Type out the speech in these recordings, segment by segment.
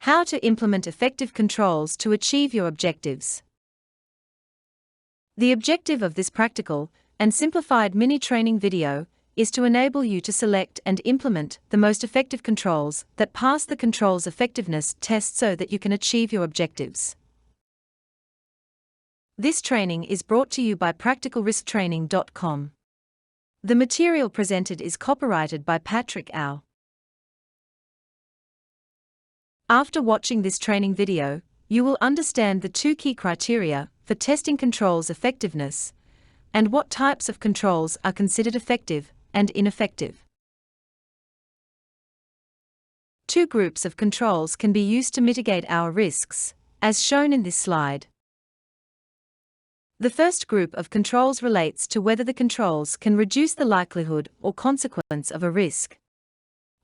How to implement effective controls to achieve your objectives. The objective of this practical and simplified mini-training video is to enable you to select and implement the most effective controls that pass the controls effectiveness test so that you can achieve your objectives. This training is brought to you by practicalrisktraining.com. The material presented is copyrighted by Patrick Au. After watching this training video, you will understand the two key criteria for testing controls effectiveness and what types of controls are considered effective and ineffective. Two groups of controls can be used to mitigate our risks, as shown in this slide. The first group of controls relates to whether the controls can reduce the likelihood or consequence of a risk.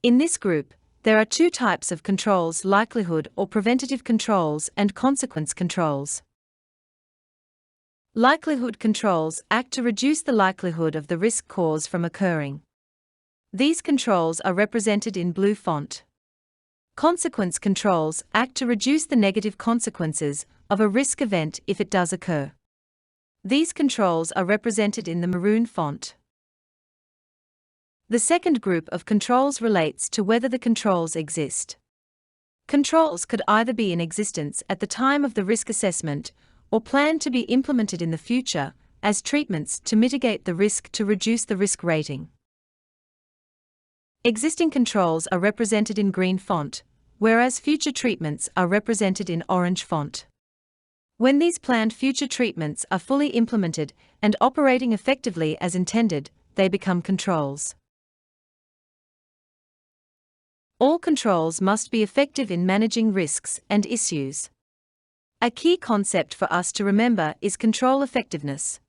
In this group, there are two types of controls: likelihood or preventative controls and consequence controls. Likelihood controls act to reduce the likelihood of the risk cause from occurring. These controls are represented in blue font. Consequence controls act to reduce the negative consequences of a risk event if it does occur. These controls are represented in the maroon font. The second group of controls relates to whether the controls exist. Controls could either be in existence at the time of the risk assessment or planned to be implemented in the future as treatments to mitigate the risk to reduce the risk rating. Existing controls are represented in green font, whereas future treatments are represented in orange font. When these planned future treatments are fully implemented and operating effectively as intended, they become controls. All controls must be effective in managing risks and issues. A key concept for us to remember is control effectiveness.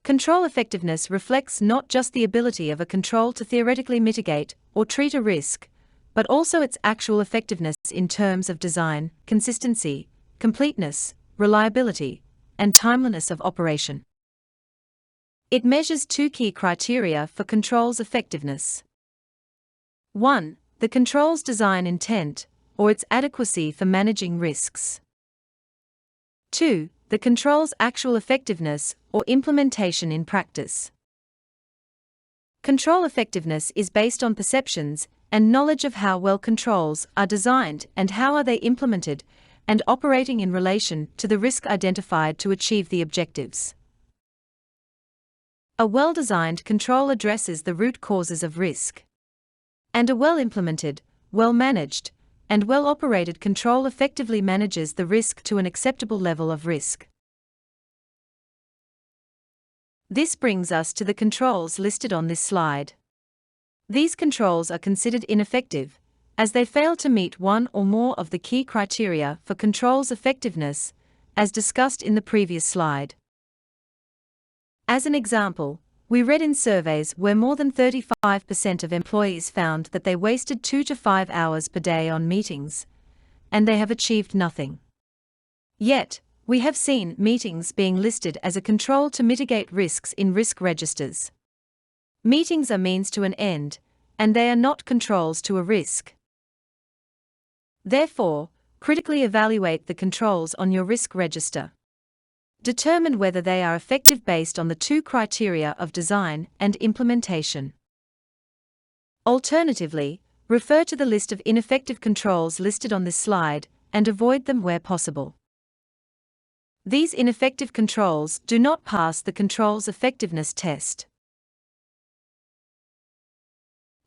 Control effectiveness reflects not just the ability of a control to theoretically mitigate or treat a risk, but also its actual effectiveness in terms of design, consistency, completeness, reliability, and timeliness of operation. It measures two key criteria for control's effectiveness. 1. The control's design intent, or its adequacy for managing risks. 2. The control's actual effectiveness, or implementation in practice. Control effectiveness is based on perceptions and knowledge of how well controls are designed and how are they implemented and operating in relation to the risk identified to achieve the objectives. A well-designed control addresses the root causes of risk. And a well-implemented, well-managed, and well-operated control effectively manages the risk to an acceptable level of risk. This brings us to the controls listed on this slide. These controls are considered ineffective, as they fail to meet one or more of the key criteria for control's effectiveness, as discussed in the previous slide. As an example, we read in surveys where more than 35% of employees found that they wasted 2 to 5 hours per day on meetings, and they have achieved nothing. Yet, we have seen meetings being listed as a control to mitigate risks in risk registers. Meetings are means to an end, and they are not controls to a risk. Therefore, critically evaluate the controls on your risk register. Determine whether they are effective based on the two criteria of design and implementation. Alternatively, refer to the list of ineffective controls listed on this slide and avoid them where possible. These ineffective controls do not pass the control's effectiveness test.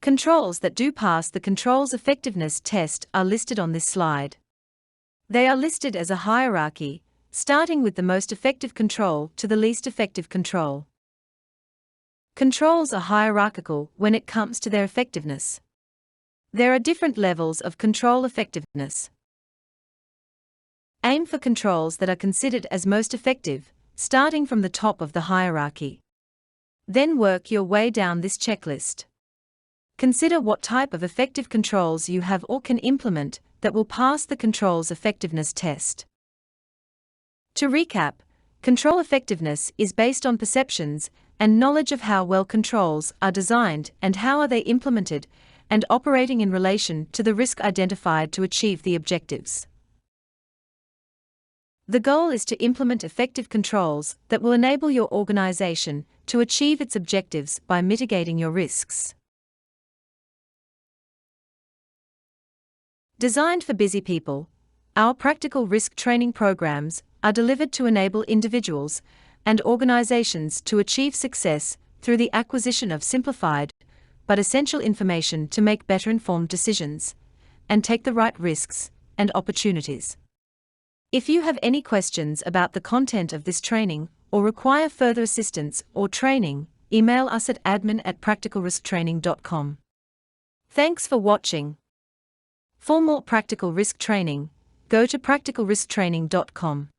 Controls that do pass the control's effectiveness test are listed on this slide. They are listed as a hierarchy, starting with the most effective control to the least effective control. Controls are hierarchical when it comes to their effectiveness. There are different levels of control effectiveness. Aim for controls that are considered as most effective, starting from the top of the hierarchy. Then work your way down this checklist. Consider what type of effective controls you have or can implement that will pass the control's effectiveness test. To recap, control effectiveness is based on perceptions and knowledge of how well controls are designed and how are they implemented and operating in relation to the risk identified to achieve the objectives. The goal is to implement effective controls that will enable your organization to achieve its objectives by mitigating your risks. Designed for busy people, our practical risk training programs are delivered to enable individuals and organizations to achieve success through the acquisition of simplified but essential information to make better informed decisions and take the right risks and opportunities. If you have any questions about the content of this training or require further assistance or training, email us at admin@practicalrisktraining.com. Thanks for watching. For more practical risk training, go to practicalrisktraining.com.